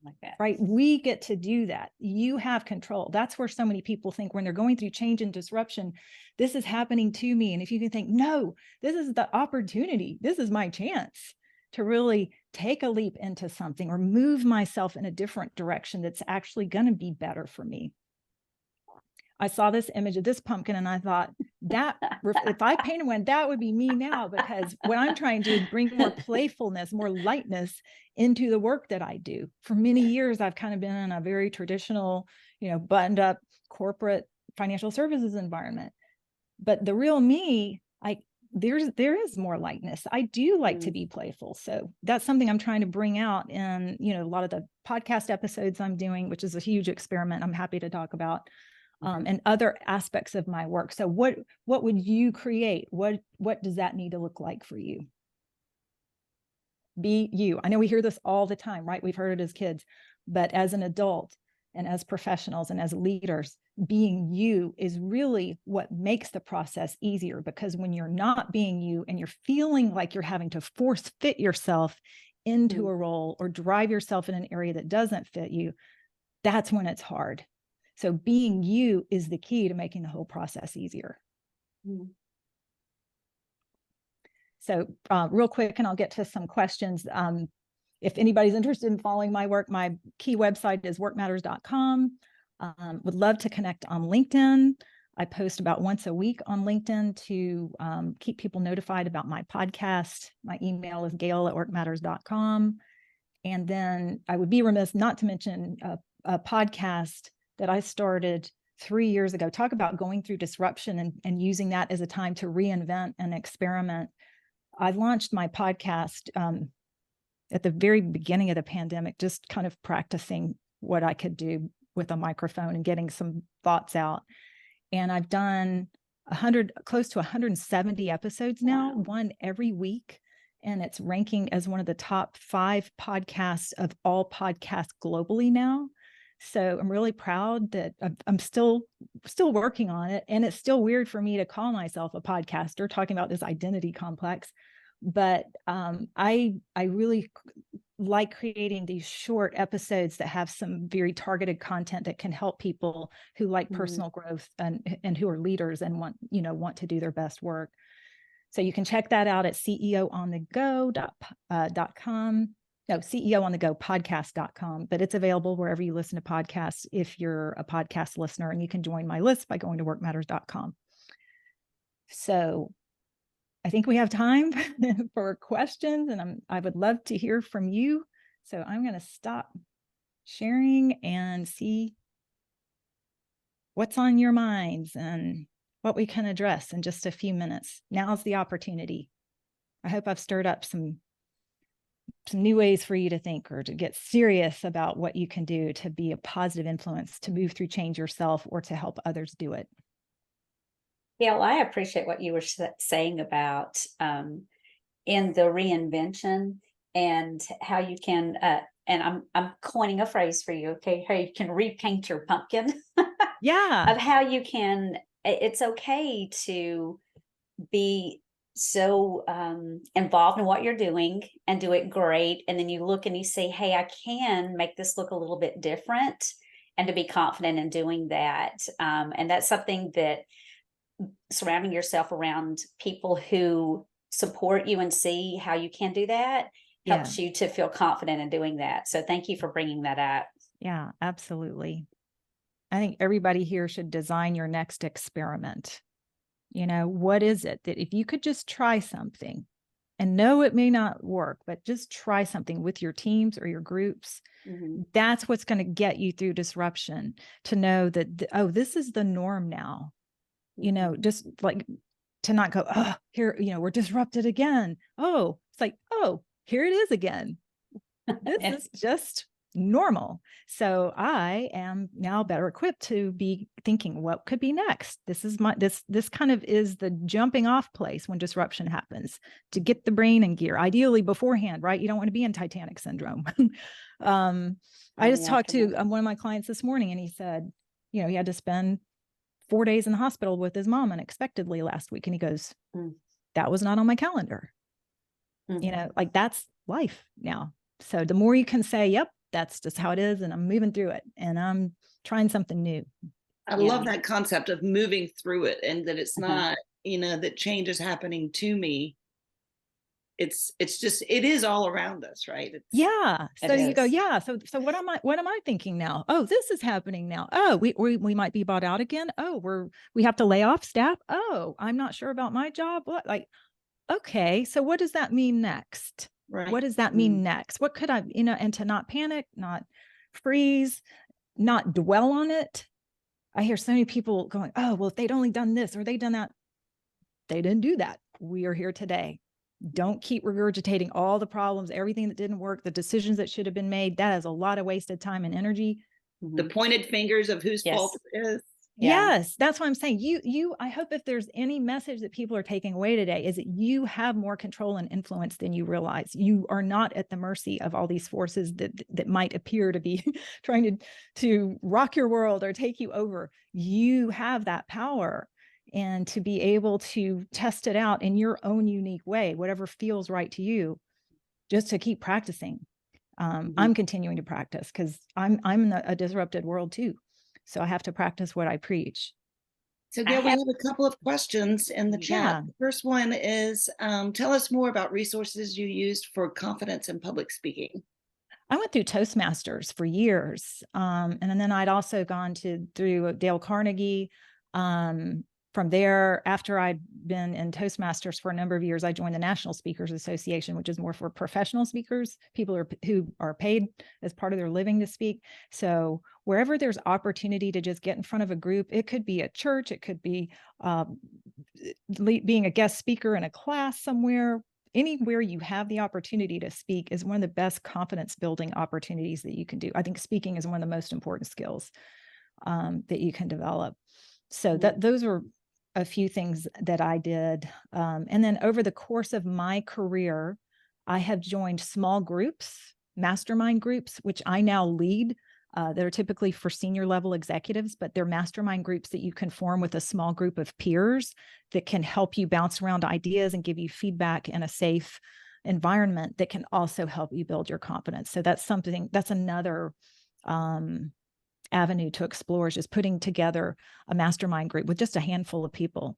Like that. Right? We get to do that. You have control. That's where so many people think when they're going through change and disruption, this is happening to me. And if you can think, no, this is the opportunity. This is my chance to really take a leap into something or move myself in a different direction that's actually going to be better for me. I saw this image of this pumpkin and I thought, that if I painted one, that would be me now, because what I'm trying to do is bring more playfulness, more lightness into the work that I do. For many years, I've kind of been in a very traditional, buttoned up corporate financial services environment. But the real me, there is more lightness. I do like to be playful. So that's something I'm trying to bring out in, a lot of the podcast episodes I'm doing, which is a huge experiment I'm happy to talk about. And other aspects of my work. So what would you create? What does that need to look like for you? Be you. I know we hear this all the time, right? We've heard it as kids, but as an adult, and as professionals and as leaders, being you is really what makes the process easier, because when you're not being you and you're feeling like you're having to force fit yourself into a role or drive yourself in an area that doesn't fit you, that's when it's hard. So being you is the key to making the whole process easier. So real quick, and I'll get to some questions. If anybody's interested in following my work, my key website is workmatters.com. Would love to connect on LinkedIn. I post about once a week on LinkedIn to keep people notified about my podcast. My email is gayle@workmatters.com. And then I would be remiss not to mention a podcast that I started 3 years ago. Talk about going through disruption and using that as a time to reinvent and experiment. I launched my podcast at the very beginning of the pandemic, just kind of practicing what I could do with a microphone and getting some thoughts out. And I've done close to 170 episodes now, one every week. And it's ranking as one of the top 5 podcasts of all podcasts globally now. So I'm really proud that I'm still working on it. And it's still weird for me to call myself a podcaster, talking about this identity complex. But I really like creating these short episodes that have some very targeted content that can help people who like personal growth and who are leaders and want to do their best work. So you can check that out at ceoonthego.com. No, ceoonthegopodcast.com, but it's available wherever you listen to podcasts if you're a podcast listener, and you can join my list by going to workmatters.com. So I think we have time for questions, and I would love to hear from you. So I'm going to stop sharing and see what's on your minds and what we can address in just a few minutes. Now's the opportunity. I hope I've stirred up some new ways for you to think or to get serious about what you can do to be a positive influence, to move through change yourself, or to help others do it. Yeah, well, I appreciate what you were saying about in the reinvention and how you can, and I'm coining a phrase for you, okay? How you can repaint your pumpkin. Yeah. Of how you can, it's okay to be so involved in what you're doing and do it great. And then you look and you say, hey, I can make this look a little bit different, and to be confident in doing that. And that's something that surrounding yourself around people who support you and see how you can do that helps you to feel confident in doing that. So thank you for bringing that up. Yeah, absolutely. I think everybody here should design your next experiment. What is it that if you could just try something, and know it may not work, but just try something with your teams or your groups, that's what's going to get you through disruption, to know that, this is the norm now. Just like to not go, oh, here, we're disrupted again. Oh, it's like, oh, here it is again. This is just normal. So I am now better equipped to be thinking, what could be next? This is this kind of is the jumping off place when disruption happens, to get the brain in gear, ideally beforehand, right? You don't want to be in Titanic syndrome. I just talked to one of my clients this morning, and he said, he had to spend 4 days in the hospital with his mom unexpectedly last week. And he goes, that was not on my calendar. Like that's life now. So the more you can say, yep, that's just how it is, and I'm moving through it, and I'm trying something new. I love that concept of moving through it, and that it's not, that change is happening to me. It's just, it is all around us, right? So you go, so what am I thinking now? Oh, this is happening now. Oh, we might be bought out again. Oh, we have to lay off staff. Oh, I'm not sure about my job. What, like, okay, so what does that mean next? Right. What does that mean next? What could I, and to not panic, not freeze, not dwell on it. I hear so many people going, oh, well, if they'd only done this or they'd done that. They didn't do that. We are here today. Don't keep regurgitating all the problems, everything that didn't work, the decisions that should have been made. That is a lot of wasted time and energy. The pointed fingers of whose fault it is. Yeah. Yes, that's what I'm saying. I hope if there's any message that people are taking away today is that you have more control and influence than you realize. You are not at the mercy of all these forces that might appear to be trying to rock your world or take you over. You have that power, and to be able to test it out in your own unique way, whatever feels right to you, just to keep practicing. I'm continuing to practice because I'm in a disrupted world too. So I have to practice what I preach. So, Gail, we have a couple of questions in the chat. Yeah. The first one is, tell us more about resources you used for confidence in public speaking. I went through Toastmasters for years. And then I'd also gone through Dale Carnegie. From there, after I'd been in Toastmasters for a number of years, I joined the National Speakers Association, which is more for professional speakers, people who are paid as part of their living to speak. So wherever there's opportunity to just get in front of a group, it could be a church, it could be being a guest speaker in a class somewhere. Anywhere you have the opportunity to speak is one of the best confidence building opportunities that you can do. I think speaking is one of the most important skills that you can develop. So those are a few things that I did. And then over the course of my career, I have joined small groups, mastermind groups, which I now lead. They're typically for senior level executives, but they're mastermind groups that you can form with a small group of peers that can help you bounce around ideas and give you feedback in a safe environment that can also help you build your confidence. So that's another avenue to explore, is just putting together a mastermind group with just a handful of people.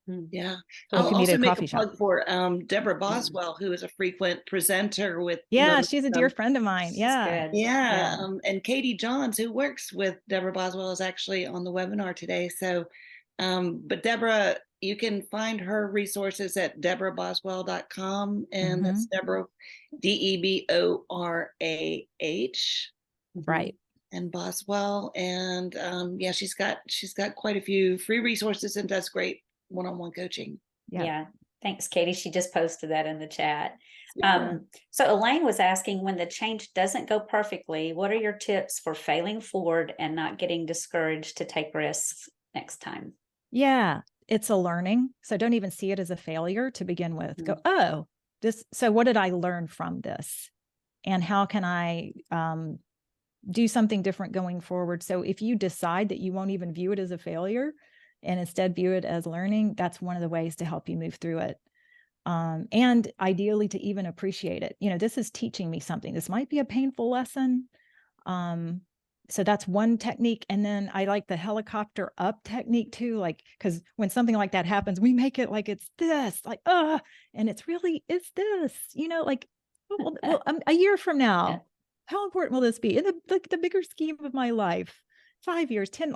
Yeah. Or I'll also make a coffee plug shop for Deborah Boswell, who is a frequent presenter with she's a dear friend of mine. Good. Yeah. And Katie Johns, who works with Deborah Boswell, is actually on the webinar today. So, but Deborah, you can find her resources at deborahboswell.com, and that's Deborah, DeBorah. Right. And Boswell. And yeah, she's got quite a few free resources and does great one-on-one coaching. Yeah. Thanks, Katie. She just posted that in the chat. Yeah. So Elaine was asking, when the change doesn't go perfectly, what are your tips for failing forward and not getting discouraged to take risks next time? Yeah, it's a learning. So don't even see it as a failure to begin with. Go, so what did I learn from this? And how can I do something different going forward? So if you decide that you won't even view it as a failure and instead view it as learning, that's one of the ways to help you move through it. And ideally to even appreciate it. This is teaching me something. This might be a painful lesson. So that's one technique. And then I like the helicopter up technique too, because when something like that happens, we make it like it's this, and it's this, a year from now, how important will this be in the bigger scheme of my life? 5 years, 10,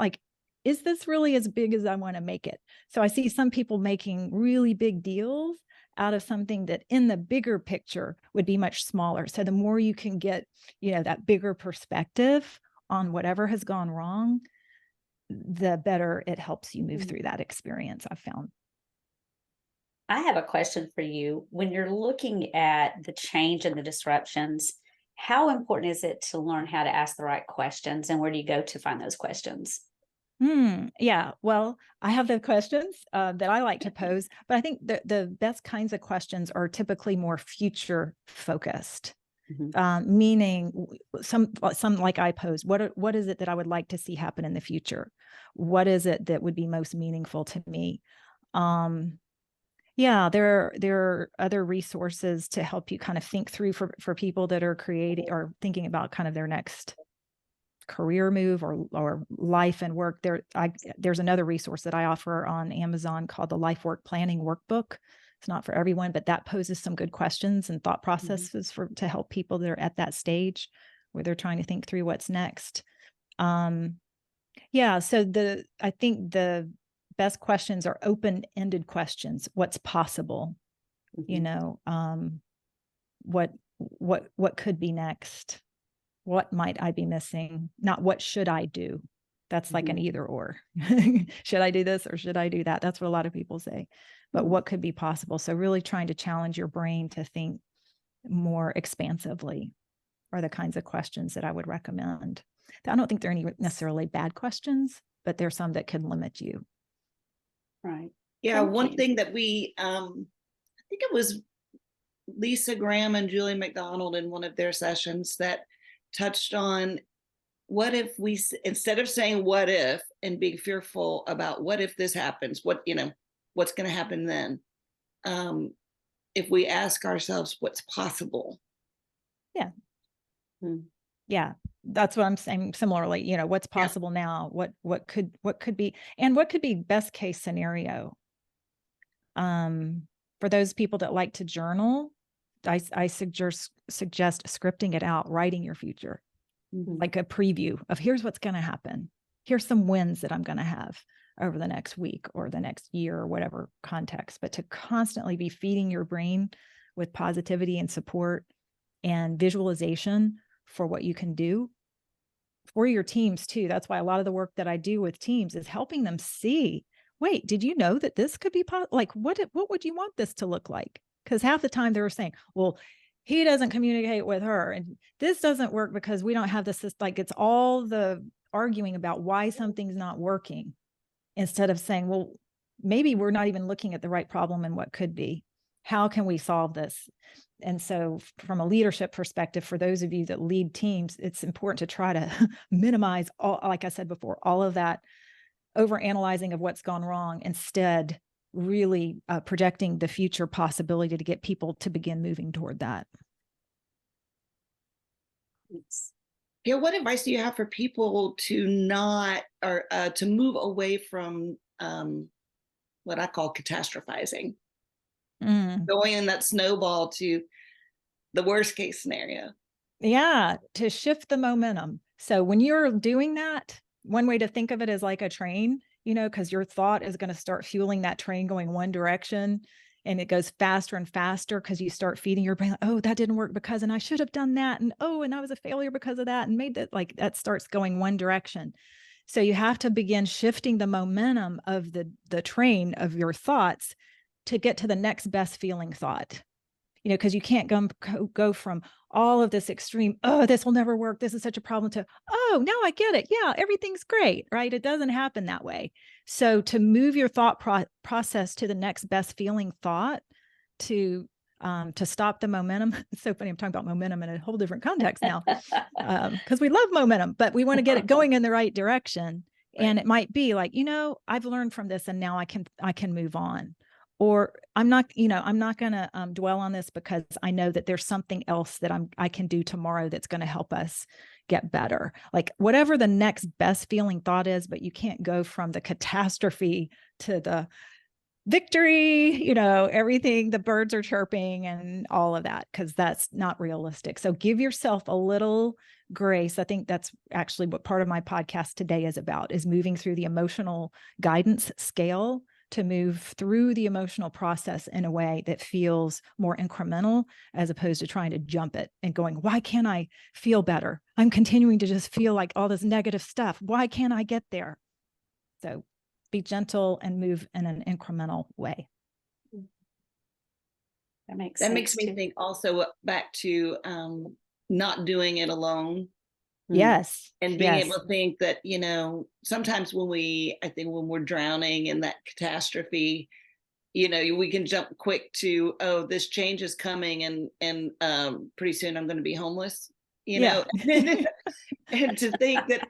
is this really as big as I want to make it? So I see some people making really big deals out of something that in the bigger picture would be much smaller. So the more you can get, that bigger perspective on whatever has gone wrong, the better it helps you move through that experience, I've found. I have a question for you. When you're looking at the change and the disruptions, how important is it to learn how to ask the right questions, and where do you go to find those questions? Yeah, well, I have the questions that I like to pose, but I think the best kinds of questions are typically more future focused, meaning some like I pose, what is it that I would like to see happen in the future? What is it that would be most meaningful to me? Yeah, there are other resources to help you kind of think through for people that are creating or thinking about kind of their next career move or life and work. There's another resource that I offer on Amazon called the Life Work Planning Workbook. It's not for everyone, but that poses some good questions and thought processes to help people that are at that stage where they're trying to think through what's next. Yeah, so I think the best questions are open-ended questions. What's possible? What could be next? What might I be missing? Not what should I do? That's like an either or. Should I do this or should I do that? That's what a lot of people say. But what could be possible? So really trying to challenge your brain to think more expansively are the kinds of questions that I would recommend. I don't think there are any necessarily bad questions, but there's some that can limit you. Right. Yeah, Thank one you. thing that we, I think it was Lisa Graham and Julie McDonald in one of their sessions that touched on, what if we, instead of saying what if and being fearful about what if this happens, what, what's going to happen then, if we ask ourselves what's possible. Yeah. Hmm. Yeah. That's what I'm saying. Similarly, what's possible now, what could be, and what could be best case scenario. For those people that like to journal, I suggest scripting it out, writing your future, like a preview of here's what's going to happen. Here's some wins that I'm going to have over the next week or the next year or whatever context, but to constantly be feeding your brain with positivity and support and visualization for what you can do for your teams too. That's why a lot of the work that I do with teams is helping them see, wait, did you know that this could be like, what would you want this to look like? Because half the time they were saying, well, he doesn't communicate with her and this doesn't work because we don't have this, like it's all the arguing about why something's not working instead of saying, well, maybe we're not even looking at the right problem and what could be. How can we solve this? And so from a leadership perspective, for those of you that lead teams, it's important to try to minimize all, like I said before, all of that overanalyzing of what's gone wrong, instead really projecting the future possibility to get people to begin moving toward that. Yeah, what advice do you have for people to not, or to move away from what I call catastrophizing, going in that snowball to the worst case scenario? Yeah, to shift the momentum. So when you're doing that, one way to think of it is like a train, because your thought is going to start fueling that train going one direction, and it goes faster and faster because you start feeding your brain, oh, that didn't work because, and I should have done that. And oh, and I was a failure because of that. And made that, like that starts going one direction. So you have to begin shifting the momentum of the train of your thoughts to get to the next best feeling thought. Because you can't go from all of this extreme, oh, this will never work, this is such a problem, to, oh, now I get it. Yeah, everything's great, right? It doesn't happen that way. So to move your thought process to the next best feeling thought, to stop the momentum. It's so funny, I'm talking about momentum in a whole different context now, because we love momentum, but we want to get it going in the right direction. Right. And it might be like, I've learned from this and now I can move on. Or I'm not going to dwell on this because I know that there's something else that I can do tomorrow that's going to help us get better. Like whatever the next best feeling thought is, but you can't go from the catastrophe to the victory, everything, the birds are chirping and all of that, because that's not realistic. So give yourself a little grace. I think that's actually what part of my podcast today is about, is moving through the emotional guidance scale to move through the emotional process in a way that feels more incremental, as opposed to trying to jump it and going, why can't I feel better? I'm continuing to just feel like all this negative stuff. Why can't I get there? So be gentle and move in an incremental way. That makes me think also back to not doing it alone. Yes. And being able to think that, sometimes when we're drowning in that catastrophe, we can jump quick to, oh, this change is coming and pretty soon I'm going to be homeless, know, and to think that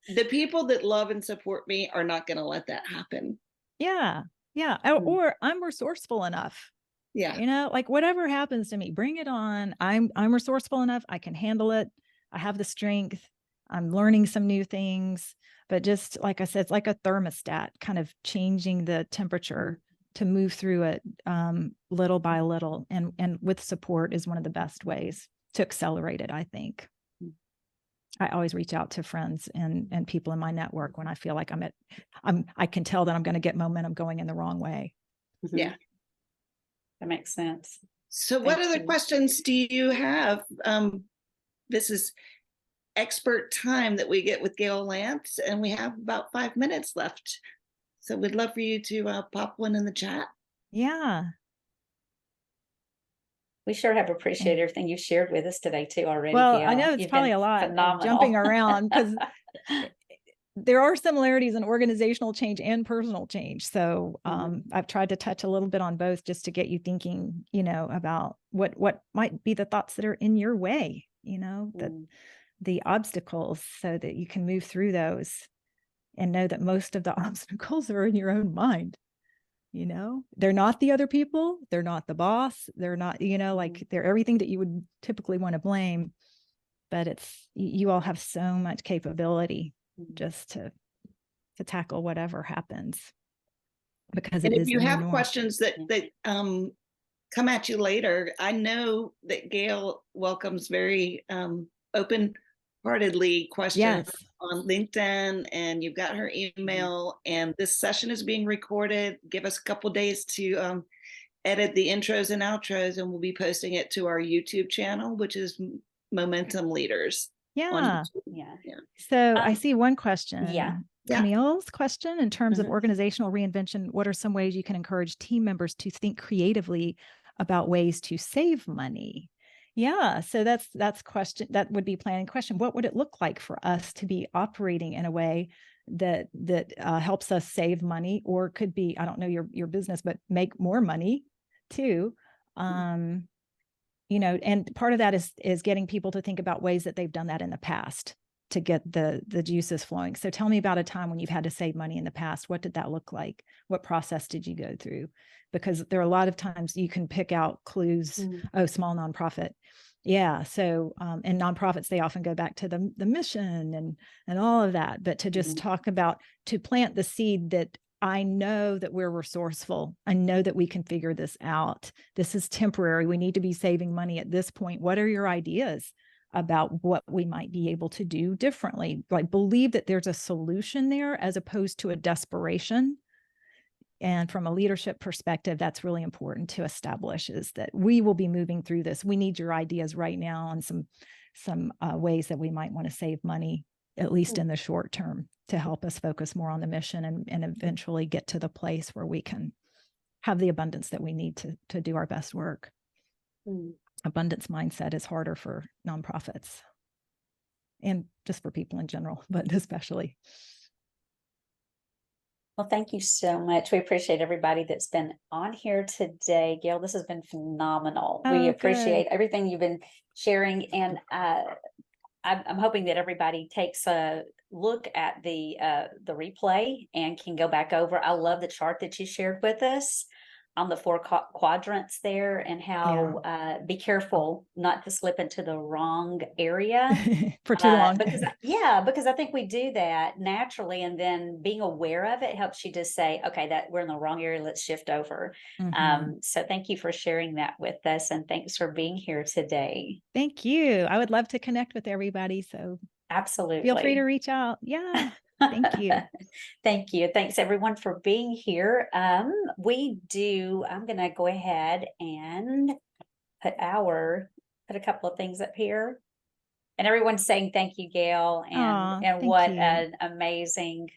the people that love and support me are not going to let that happen. Yeah. Yeah. Or I'm resourceful enough. Yeah. Like whatever happens to me, bring it on. I'm resourceful enough. I can handle it. I have the strength. I'm learning some new things, but just like I said, it's like a thermostat, kind of changing the temperature to move through it little by little. And with support is one of the best ways to accelerate it, I think. I always reach out to friends and people in my network when I feel like I can tell that I'm going to get momentum going in the wrong way. Yeah. That makes sense. So what other questions do you have? This is expert time that we get with Gayle Lantz, and we have about 5 minutes left. So we'd love for you to pop one in the chat. Yeah. We sure have appreciated everything you've shared with us today too already. Well, Gayle. I know it's probably a lot of jumping around, because there are similarities in organizational change and personal change. So I've tried to touch a little bit on both just to get you thinking, about what might be the thoughts that are in your way, the obstacles, so that you can move through those and know that most of the obstacles are in your own mind. They're not the other people. They're not the boss. They're not, like they're everything that you would typically want to blame. But you all have so much capability just to tackle whatever happens, because And it if is you in the have norm. questions that come at you later, I know that Gayle welcomes very open-heartedly questions Yes. on LinkedIn, and you've got her email, and this session is being recorded. Give us a couple days to edit the intros and outros, and we'll be posting it to our YouTube channel, which is Momentum Leaders. Yeah. Yeah. So I see one question. Yeah. Camille's question, in terms of Mhm. organizational reinvention, what are some ways you can encourage team members to think creatively about ways to save money? Yeah, so that's question. That would be planning question. What would it look like for us to be operating in a way that helps us save money, or could be, I don't know your business, but make more money too? And part of that is getting people to think about ways that they've done that in the past to get the juices flowing. So tell me about a time when you've had to save money in the past. What did that look like? What process did you go through? Because there are a lot of times you can pick out clues. Oh, small nonprofit. Yeah. So, and nonprofits, they often go back to the mission and all of that. But to just talk about, to plant the seed that I know that we're resourceful. I know that we can figure this out. This is temporary. We need to be saving money at this point. What are your ideas about what we might be able to do differently? Like, believe that there's a solution there as opposed to a desperation. And from a leadership perspective, that's really important to establish, is that we will be moving through this. We need your ideas right now on some ways that we might want to save money, at least in the short term, to help us focus more on the mission and eventually get to the place where we can have the abundance that we need to do our best work. Abundance mindset is harder for nonprofits and just for people in general, but especially. Well, thank you so much. We appreciate everybody that's been on here today. Gayle, this has been phenomenal. We appreciate everything you've been sharing. And I'm hoping that everybody takes a look at the replay and can go back over. I love the chart that you shared with us on the 4 quadrants there, and how be careful not to slip into the wrong area for too long. Because I think we do that naturally, and then being aware of it helps you to say, okay, that we're in the wrong area, let's shift over. So thank you for sharing that with us, and thanks for being here today. Thank you. I would love to connect with everybody, so absolutely feel free to reach out. Yeah. Thank you. Thank you. Thanks everyone for being here. I'm going to go ahead and put a couple of things up here. And everyone's saying thank you, Gayle, and what an amazing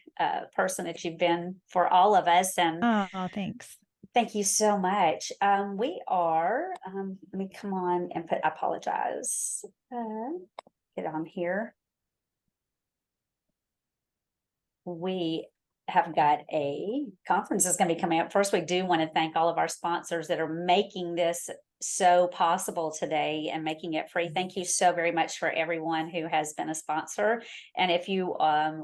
person that you've been for all of us. And thanks. Thank you so much. We are, let me come on and I apologize. Get on here. We have got a conference that's going to be coming up. First, we do want to thank all of our sponsors that are making this so possible today and making it free. Thank you so very much for everyone who has been a sponsor. And if you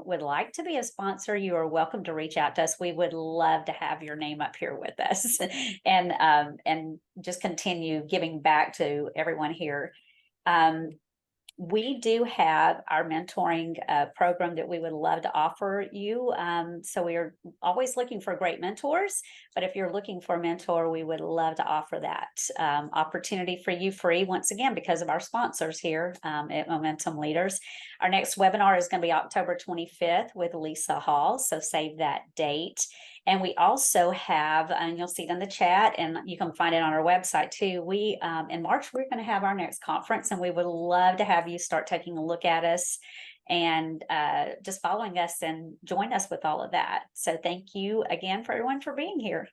would like to be a sponsor, you are welcome to reach out to us. We would love to have your name up here with us and just continue giving back to everyone here. We do have our mentoring program that we would love to offer you. So we are always looking for great mentors, but if you're looking for a mentor, we would love to offer that opportunity for you free, once again, because of our sponsors here at Momentum Leaders. Our next webinar is going to be October 25th with Lisa Hall, so save that date. And we also have, and you'll see it in the chat, and you can find it on our website too. We, in March, we're going to have our next conference, and we would love to have you start taking a look at us and just following us and join us with all of that. So thank you again for everyone for being here.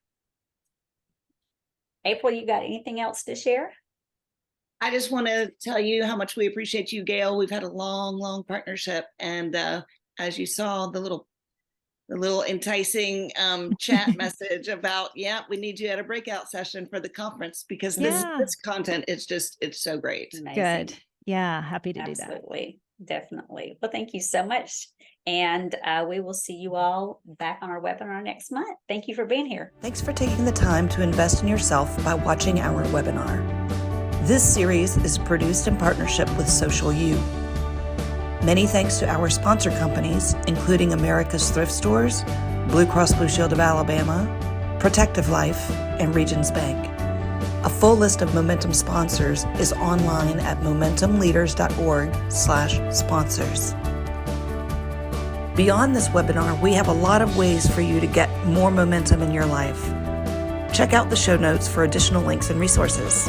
April, you got anything else to share? I just want to tell you how much we appreciate you, Gayle. We've had a long, long partnership, and as you saw, the little enticing chat message about, yeah, we need you at a breakout session for the conference, because this content is just, it's so great. Amazing. Good. Yeah, happy to do that. Absolutely. Definitely. Well, thank you so much. And we will see you all back on our webinar next month. Thank you for being here. Thanks for taking the time to invest in yourself by watching our webinar. This series is produced in partnership with Social U. Many thanks to our sponsor companies, including America's Thrift Stores, Blue Cross Blue Shield of Alabama, Protective Life, and Regions Bank. A full list of Momentum sponsors is online at momentumleaders.org/sponsors. Beyond this webinar, we have a lot of ways for you to get more momentum in your life. Check out the show notes for additional links and resources.